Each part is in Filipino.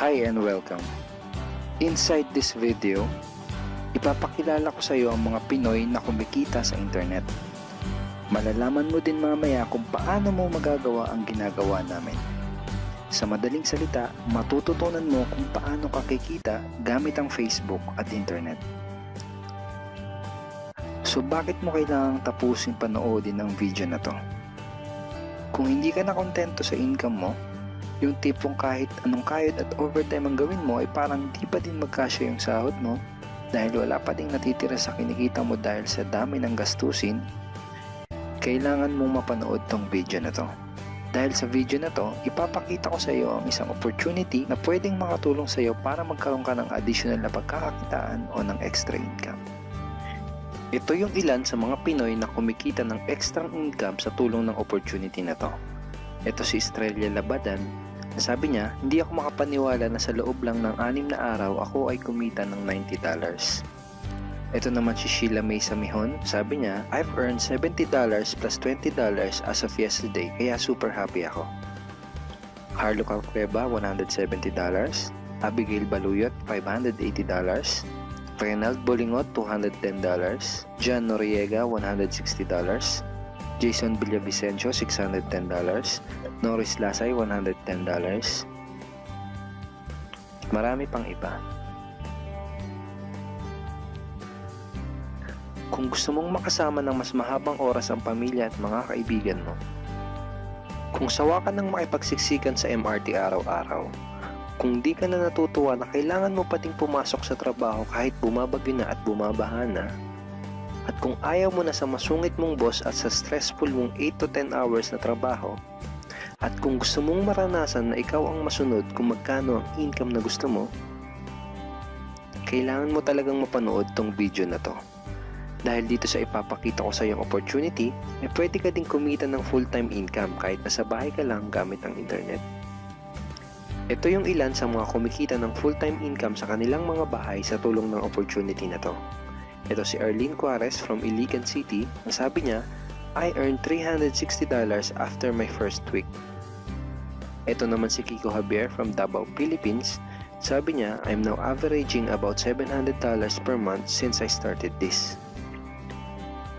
Hi and welcome. Inside this video, ipapakilala ko sa iyo ang mga Pinoy na kumikita sa internet. Malalaman mo din mamaya kung paano mo magagawa ang ginagawa namin. Sa madaling salita, matututunan mo kung paano ka kikita gamit ang Facebook at internet. So bakit mo kailangang tapusin panoodin ang video na to? Kung hindi ka na kontento sa income mo, yung tipong kahit anong kayod at overtime ang gawin mo ay parang di pa din magkasya yung sahod mo dahil wala pa ding natitira sa kinikita mo dahil sa dami ng gastusin, kailangan mong mapanood tong video na to. Dahil sa video na to, ipapakita ko sa iyo ang isang opportunity na pwedeng makatulong sa iyo para magkaroon ka ng additional na pagkakakitaan o ng extra income. Ito yung ilan sa mga Pinoy na kumikita ng extra income sa tulong ng opportunity na to. Ito si Estrella Labadan. Sabi niya, hindi ako makapaniwala na sa loob lang ng 6 na araw ako ay kumita ng $90. Ito naman si Sheila May Samihon. Sabi niya, I've earned $70 plus $20 as of yesterday kaya super happy ako. Harlo Calcueba, $170. Abigail Baluyot, $580. Renald Bolingot, $210. John Noriega, $160. Jason Villavicencio, $610. Norris Lasay, $110. Marami pang iba. Kung gusto mong makasama ng mas mahabang oras ang pamilya at mga kaibigan mo, kung sawa ka ng makipagsiksikan sa MRT araw-araw, kung di ka na natutuwa na kailangan mo pating pumasok sa trabaho kahit bumabagyo na at bumabaha na, at kung ayaw mo na sa masungit mong boss at sa stressful mong 8 to 10 hours na trabaho, at kung gusto mong maranasan na ikaw ang masunod kung magkano ang income na gusto mo, kailangan mo talagang mapanood tong video na to. Dahil dito sa ipapakita ko sa iyong opportunity, pwede ka ding kumita ng full-time income kahit nasa bahay ka lang gamit ang internet. Ito yung ilan sa mga kumikita ng full-time income sa kanilang mga bahay sa tulong ng opportunity na to. Ito si Arlene Cuarez from Iligan City. Sabi niya, I earned $360 after my first week. Ito naman si Kiko Javier from Davao, Philippines. Sabi niya, I'm now averaging about $700 per month since I started this.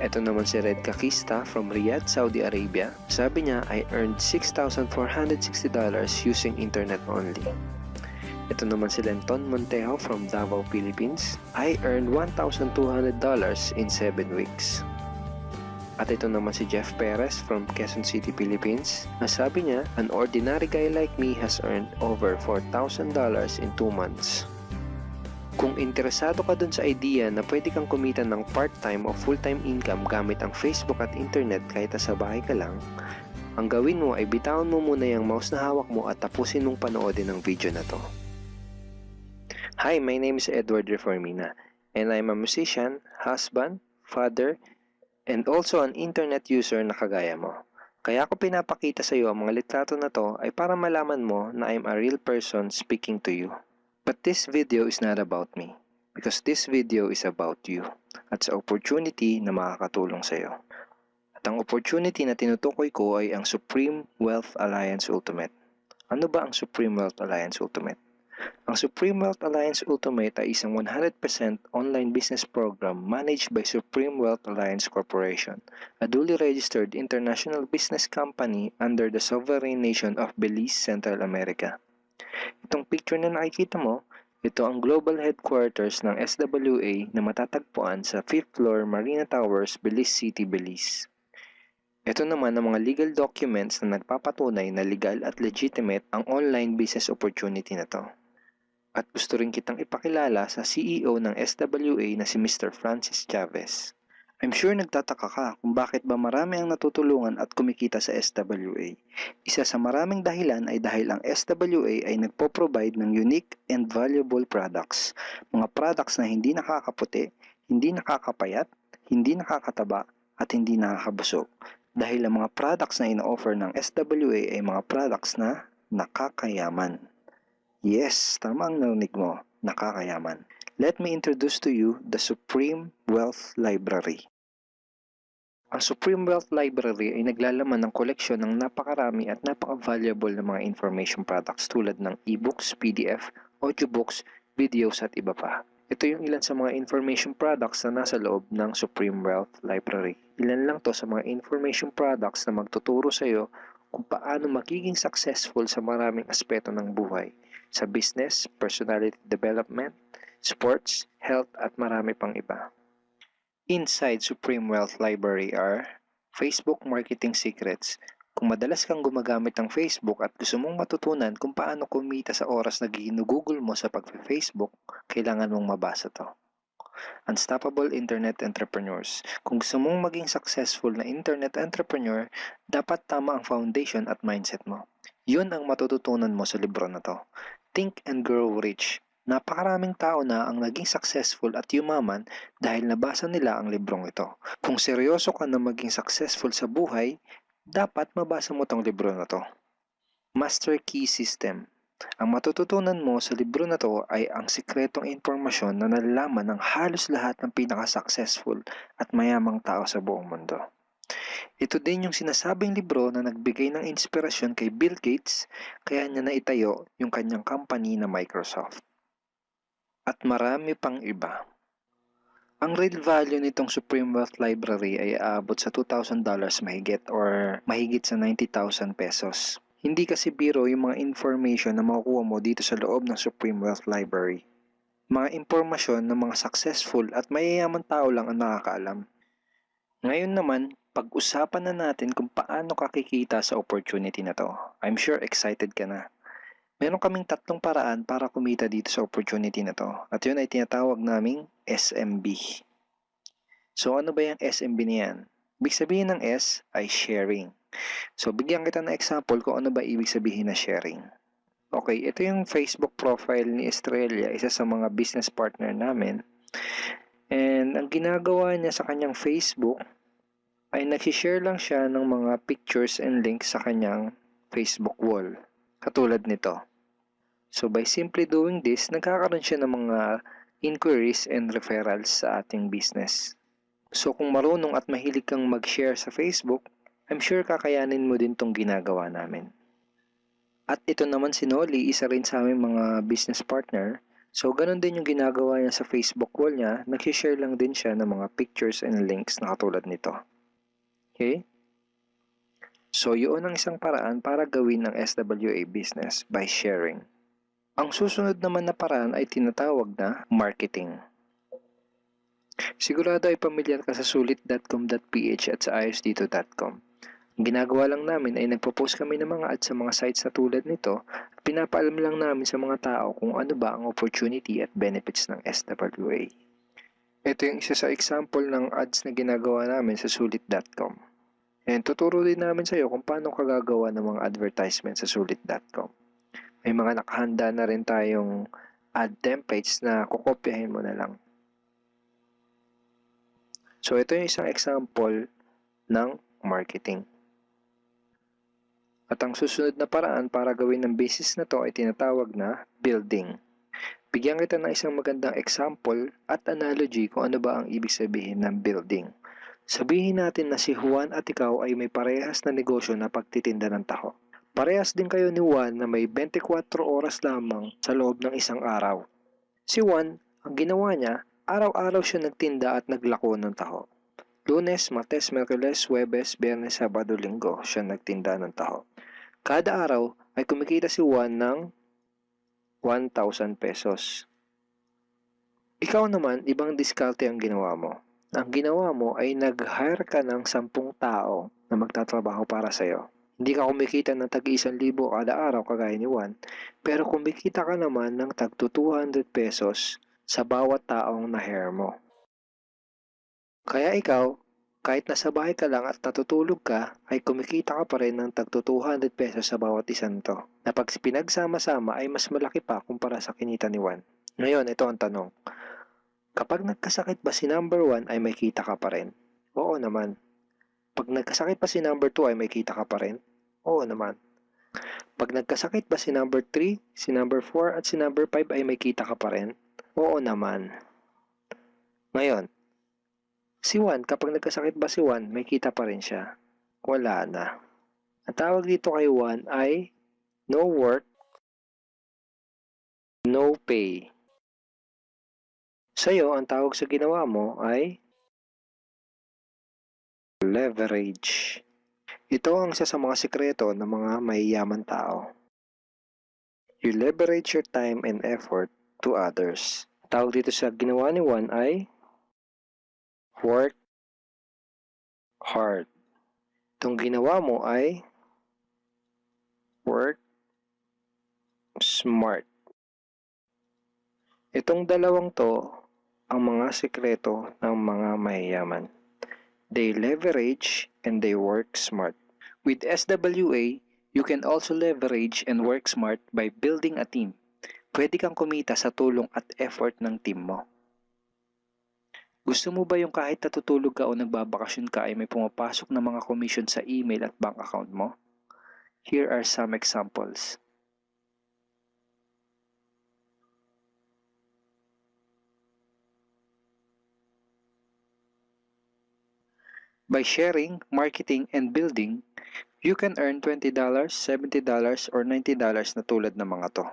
Ito naman si Red Kakista from Riyadh, Saudi Arabia. Sabi niya, I earned $6,460 using internet only. Ito naman si Lenton Montejo from Davao, Philippines. I earned $1,200 in 7 weeks. At ito naman si Jeff Perez from Quezon City, Philippines. Sabi niya, an ordinary guy like me has earned over $4,000 in 2 months. Kung interesado ka dun sa idea na pwede kang kumita ng part-time o full-time income gamit ang Facebook at internet kahit sa bahay ka lang, ang gawin mo ay bitawan mo muna yung mouse na hawak mo at tapusin mong panoodin ang video na to. Hi, my name is Edward Reformina and I'm a musician, husband, father, and also an internet user na kagaya mo. Kaya ako pinapakita sa iyo ang mga litrato na to ay para malaman mo na I'm a real person speaking to you. But this video is not about me because this video is about you at sa opportunity na makakatulong sa iyo. At ang opportunity na tinutukoy ko ay ang Supreme Wealth Alliance Ultimate. Ano ba ang Supreme Wealth Alliance Ultimate? Ang Supreme Wealth Alliance Ultimate ay isang 100% online business program managed by Supreme Wealth Alliance Corporation, a duly registered international business company under the sovereign nation of Belize, Central America. Itong picture na nakikita mo, ito ang global headquarters ng SWA na matatagpuan sa 5th floor Marina Towers, Belize City, Belize. Ito naman ang mga legal documents na nagpapatunay na legal at legitimate ang online business opportunity na to. At gusto rin kitang ipakilala sa CEO ng SWA na si Mr. Francis Chavez. I'm sure nagtataka ka kung bakit ba marami ang natutulungan at kumikita sa SWA. Isa sa maraming dahilan ay dahil ang SWA ay nagpo-provide ng unique and valuable products. Mga products na hindi nakakaputi, hindi nakakapayat, hindi nakakataba, at hindi nakakabusog. Dahil ang mga products na ino-offer ng SWA ay mga products na nakakayaman. Yes, tama ang narinig mo, nakakayaman. Let me introduce to you the Supreme Wealth Library. Ang Supreme Wealth Library ay naglalaman ng koleksyon ng napakarami at napaka-valuable na mga information products tulad ng e-books, PDF, audiobooks, videos at iba pa. Ito yung ilan sa mga information products na nasa loob ng Supreme Wealth Library. Ilan lang to sa mga information products na magtuturo sa iyo kung paano magiging successful sa maraming aspeto ng buhay, sa business, personality development, sports, health at marami pang iba. Inside Supreme Wealth Library are Facebook Marketing Secrets. Kung madalas kang gumagamit ng Facebook at gusto mong matutunan kung paano kumita sa oras na ginugugol mo sa pag-Facebook, kailangan mong mabasa to. Unstoppable Internet Entrepreneurs. Kung gusto mong maging successful na internet entrepreneur, dapat tama ang foundation at mindset mo. Yun ang matututunan mo sa libro na to. Think and Grow Rich. Napakaraming tao na ang naging successful at yumaman dahil nabasa nila ang librong ito. Kung seryoso ka na maging successful sa buhay, dapat mabasa mo tong libro na to. Master Key System. Ang matututunan mo sa libro na to ay ang sikretong impormasyon na nalalaman ng halos lahat ng pinaka-successful at mayamang tao sa buong mundo. Ito din yung sinasabing libro na nagbigay ng inspirasyon kay Bill Gates kaya niya naitayo yung kanyang company na Microsoft. At marami pang iba. Ang real value nitong Supreme Wealth Library ay aabot sa $2,000 mahigit or mahigit sa 90,000 pesos. Hindi kasi biro yung mga information na makukuha mo dito sa loob ng Supreme Wealth Library. Mga impormasyon ng mga successful at mayayaman tao lang ang nakakaalam. Ngayon naman, pag-usapan na natin kung paano ka kikita sa opportunity na to. I'm sure excited ka na. Meron kaming 3 paraan para kumita dito sa opportunity na to. At yun ay tinatawag naming SMB. So ano ba yung SMB niyan? Ibig sabihin ng S ay sharing. So bigyan kita ng example kung ano ba ibig sabihin na sharing. Okay, ito yung Facebook profile ni Estrella, isa sa mga business partner namin. And ang ginagawa niya sa kanyang Facebook ay nag-share lang siya ng mga pictures and links sa kanyang Facebook wall. Katulad nito. So by simply doing this, nagkakaroon siya ng mga inquiries and referrals sa ating business. So kung marunong at mahilig kang mag-share sa Facebook, I'm sure kakayanin mo din tong ginagawa namin. At ito naman si Nolly, isa rin sa aming mga business partner. So ganun din yung ginagawa niya sa Facebook wall niya, nag-share lang din siya ng mga pictures and links na katulad nito. Okay? So yun ang isang paraan para gawin ng SWA business by sharing. Ang susunod naman na paraan ay tinatawag na marketing. Sigurado ay pamilyar ka sa sulit.com.ph at sa ayosdito.com. Ang ginagawa lang namin ay nagpo-post kami ng mga ads sa mga sites na tulad nito at pinapaalam lang namin sa mga tao kung ano ba ang opportunity at benefits ng SWA. Ito yung isa sa example ng ads na ginagawa namin sa sulit.com. And tuturo din namin sa iyo kung paano ka gagawa ng mga advertisement sa sulit.com. May mga nakahanda na rin tayong ad templates na kukopyahin mo na lang. So ito yung isang example ng marketing. At ang susunod na paraan para gawin ng business na to ay tinatawag na building. Bigyan kita ng isang magandang example at analogy kung ano ba ang ibig sabihin ng building. Sabihin natin na si Juan at ikaw ay may parehas na negosyo na pagtitinda ng taho. Parehas din kayo ni Juan na may 24 oras lamang sa loob ng isang araw. Si Juan, ang ginawa niya, araw-araw siya nagtinda at naglako ng taho. Lunes, Martes, Miyerkules, Huwebes, Biyernes, Sabado, Linggo siya nagtinda ng taho. Kada araw ay kumikita si Juan ng 1,000 pesos. Ikaw naman, ibang diskarte ang ginawa mo. Ang ginawa mo ay nag-hire ka ng 10 tao na magtatrabaho para sa'yo. Hindi ka kumikita ng tag-1,000 kada araw kagaya ni Juan, pero kumikita ka naman ng tag 200 pesos sa bawat taong na-hire mo. Kaya ikaw, kahit nasa bahay ka lang at natutulog ka, ay kumikita ka pa rin ng tag 200 pesos sa bawat isang to, na pag pinagsama-sama ay mas malaki pa kumpara sa kinita ni Juan. Ngayon, ito ang tanong. Kapag nagkasakit ba si number 1 ay may kita ka pa rin? Oo naman. Pag nagkasakit pa si number 2 ay may kita ka pa rin? Oo naman. Pag nagkasakit ba si number 3, si number 4 at si number 5 ay may kita ka pa rin? Oo naman. Ngayon, Si Juan, kapag nagkasakit ba si Juan, may kita pa rin siya? Wala na. Ang tawag dito kay Juan ay no work, no pay. Sa'yo, ang tawag sa ginawa mo ay leverage. Ito ang isa sa mga sikreto ng mga mayayaman tao. You leverage your time and effort to others. Tawag dito sa ginawa ni Juan ay work hard. Itong ginawa mo ay work smart. Itong dalawang to ang mga sikreto ng mga mayayaman. They leverage and they work smart. With SWA, you can also leverage and work smart by building a team. Pwede kang kumita sa tulong at effort ng team mo. Gusto mo ba yung kahit natutulog ka o nagbabakasyon ka ay may pumapasok na mga commission sa email at bank account mo? Here are some examples. By sharing, marketing, and building, you can earn $20, $70, or $90 na tulad ng mga to.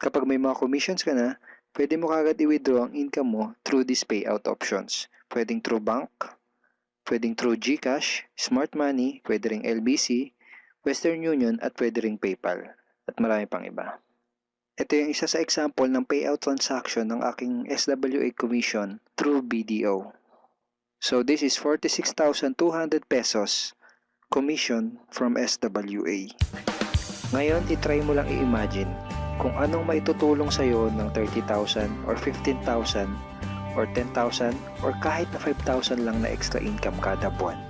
Kapag may mga commissions ka na, pwede mo kagad i-withdraw ang income mo through these payout options. Pwedeng through bank, pwedeng through GCash, Smart Money, pwede ring LBC, Western Union, at pwede ring PayPal. At marami pang iba. Ito yung isa sa example ng payout transaction ng aking SWA commission through BDO. So this is 46,200 pesos commission from SWA. Ngayon, itry mo lang i-imagine kung anong maitutulong sa'yo ng 30,000 or 15,000 or 10,000 or kahit na 5,000 lang na extra income kada buwan.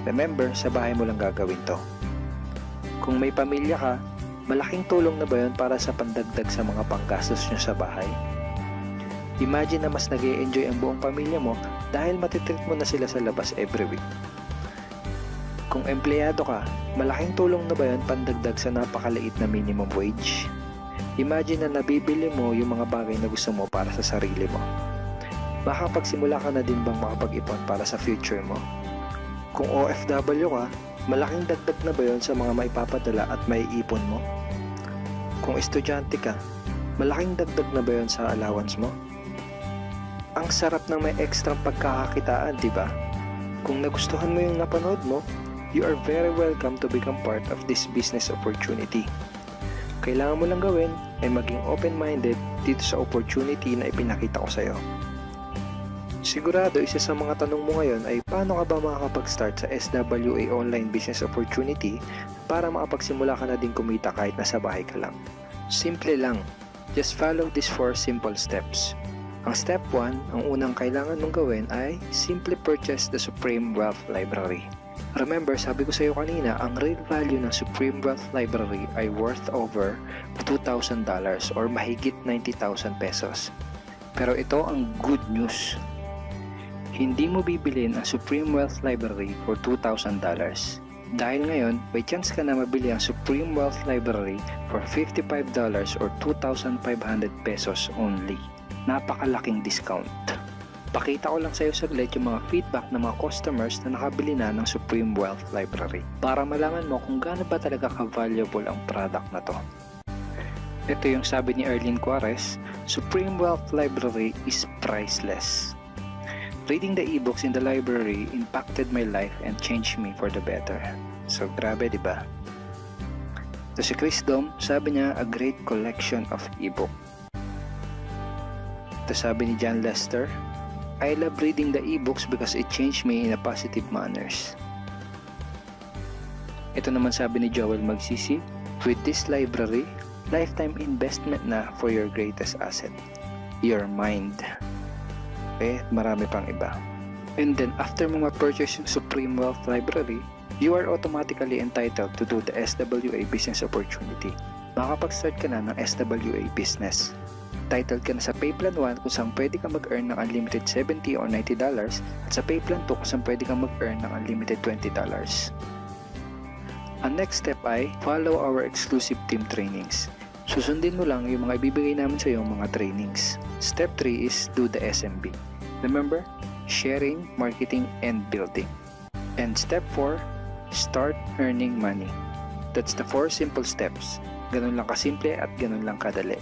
Remember, sa bahay mo lang gagawin to. Kung may pamilya ka, malaking tulong na ba yun para sa pandagdag sa mga panggastos nyo sa bahay? Imagine na mas nag-e-enjoy ang buong pamilya mo dahil matitreat mo na sila sa labas every week. Kung empleyado ka, malaking tulong na ba yun pandagdag sa napakaliit na minimum wage? Imagine na nabibili mo yung mga bagay na gusto mo para sa sarili mo. Baka pagsimula ka na din bang makapag-ipon para sa future mo? Kung OFW ka, malaking dagdag na ba yun sa mga maipapadala at maiipon mo? Kung estudyante ka, malaking dagdag na ba yun sa allowance mo? Ang sarap ng may extra pagkakakitaan, di ba? Kung nagustuhan mo yung napanood mo, you are very welcome to become part of this business opportunity. Kailangan mo lang gawin ay maging open-minded dito sa opportunity na ipinakita ko sa'yo. Sigurado isa sa mga tanong mo ngayon ay paano ka ba makakapag-start sa SWA online business opportunity para makapagsimula ka na din kumita kahit nasa bahay ka lang. Simple lang. Just follow these 4 simple steps. Ang step 1, ang unang kailangan mong gawin ay simply purchase the Supreme Wealth Library. Remember, sabi ko sa iyo kanina, ang real value ng Supreme Wealth Library ay worth over $2,000 or mahigit 90,000 pesos. Pero ito ang good news. Hindi mo bibilin ang Supreme Wealth Library for $2,000. Dahil ngayon, may chance ka na mabili ang Supreme Wealth Library for $55 or 2,500 pesos only. Napakalaking discount. Pakita ko lang sa iyo saglit yung mga feedback ng mga customers na nakabili na ng Supreme Wealth Library para malaman mo kung gaano ba talaga ka-valuable ang product na to. Ito yung sabi ni Erlyn Juarez, Supreme Wealth Library is priceless. Reading the ebooks in the library impacted my life and changed me for the better. So grabe, di ba? Ito si Chris Dom, sabi niya, a great collection of ebook. Ito sabi ni John Lester, I love reading the ebooks because it changed me in a positive manners. Ito naman sabi ni Joel Magsisi, with this library, lifetime investment na for your greatest asset, your mind. Okay, marami pang iba. And then after mo ma-purchase yung Supreme Wealth Library, you are automatically entitled to do the SWA business opportunity. Makapag-start ka na ng SWA business. Titled ka na sa Payplan 1 kung saan pwede ka mag-earn ng unlimited $70 or $90 at sa Payplan 2 kung saan pwede ka mag-earn ng unlimited $20. Ang next step ay follow our exclusive team trainings. Susundin mo lang yung mga ibibigay namin sa iyo mga trainings. Step 3 is do the SMB. Remember, sharing, marketing, and building. And step 4, start earning money. That's the 4 simple steps. Ganun lang kasimple at ganun lang kadali.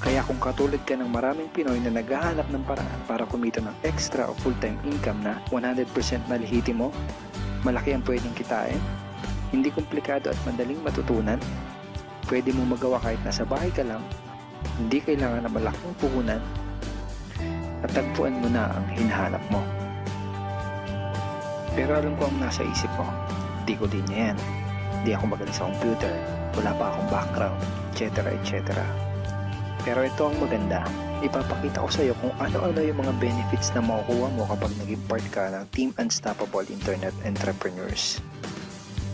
Kaya kung katulad ka ng maraming Pinoy na naghahanap ng paraan para kumita ng extra o full-time income na 100% malihiti mo, malaki ang pwedeng kitain, hindi komplikado at madaling matutunan, pwede mo magawa kahit nasa bahay ka lang, hindi kailangan na malaking puhunan, at tagpuan mo na ang hinahanap mo. Pero alam ko ang nasa isip mo, di ko din yan. Di ako magaling sa computer, wala pa akong background, etc. etc. Pero ito ang maganda, ipapakita ko sa iyo kung ano-ano yung mga benefits na makukuha mo kapag naging part ka ng Team Unstoppable Internet Entrepreneurs.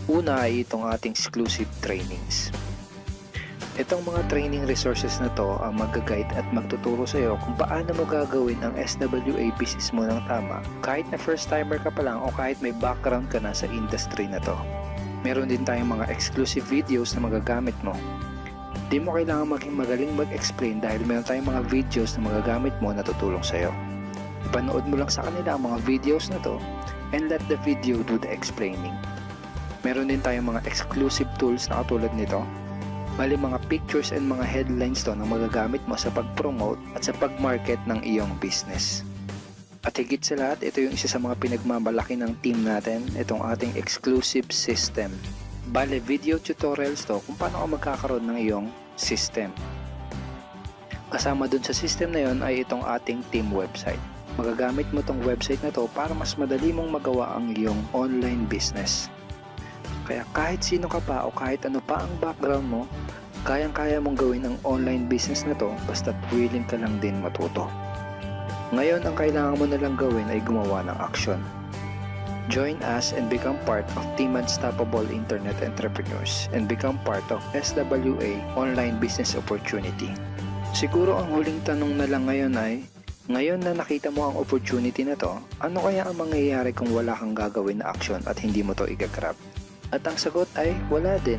Una ay itong ating exclusive trainings. Itong mga training resources na to ang mag-guide at magtuturo sa iyo kung paano mo gagawin ang SWA business mo ng tama kahit na first timer ka pa lang o kahit may background ka na sa industry na to. Meron din tayong mga exclusive videos na magagamit mo. Di mo kailangan maging magaling mag-explain dahil meron tayong mga videos na magagamit mo na tutulong sa iyo. Ipanood mo lang sa kanila ang mga videos na to and let the video do the explaining. Meron din tayong mga exclusive tools na katulad nito. Bali mga pictures and mga headlines to na magagamit mo sa pag-promote at sa pag-market ng iyong business. At higit sa lahat, ito yung isa sa mga pinagmamalaki ng team natin, itong ating exclusive system. Bale, video tutorials to kung paano ka magkakaroon ng iyong system. Kasama dun sa system na yon ay itong ating team website. Magagamit mo tong website na to para mas madali mong magawa ang iyong online business. Kaya kahit sino ka pa o kahit ano pa ang background mo, kayang-kaya mong gawin ang online business na to basta't willing ka lang din matuto. Ngayon, ang kailangan mo na lang gawin ay gumawa ng action. Join us and become part of Team Unstoppable Internet Entrepreneurs and become part of SWA Online Business Opportunity. Siguro ang huling tanong na lang ngayon ay, ngayon na nakita mo ang opportunity na to, ano kaya ang mangyayari kung wala kang gagawin na action at hindi mo to igagrab? At ang sagot ay, wala din.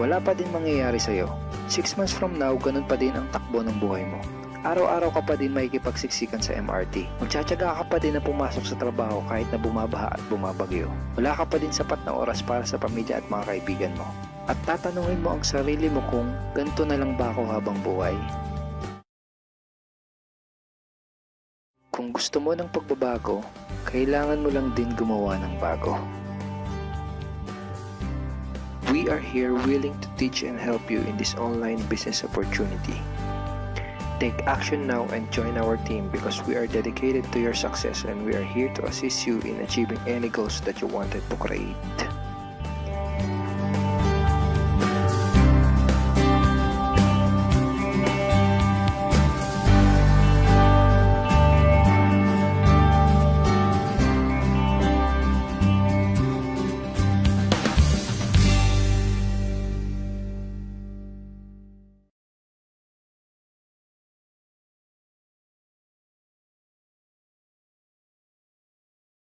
Wala pa din mangyayari sa'yo. 6 months from now, ganun pa din ang takbo ng buhay mo. Araw-araw ka pa din makikipagsiksikan sa MRT. Magtsatsaga ka pa din na pumasok sa trabaho kahit na bumabaha at bumabagyo. Wala ka pa din sapat na oras para sa pamilya at mga kaibigan mo. At tatanungin mo ang sarili mo kung ganito na lang ba ako habang buhay? Kung gusto mo ng pagbabago, kailangan mo lang din gumawa ng bago. We are here willing to teach and help you in this online business opportunity. Take action now and join our team because we are dedicated to your success and we are here to assist you in achieving any goals that you wanted to create.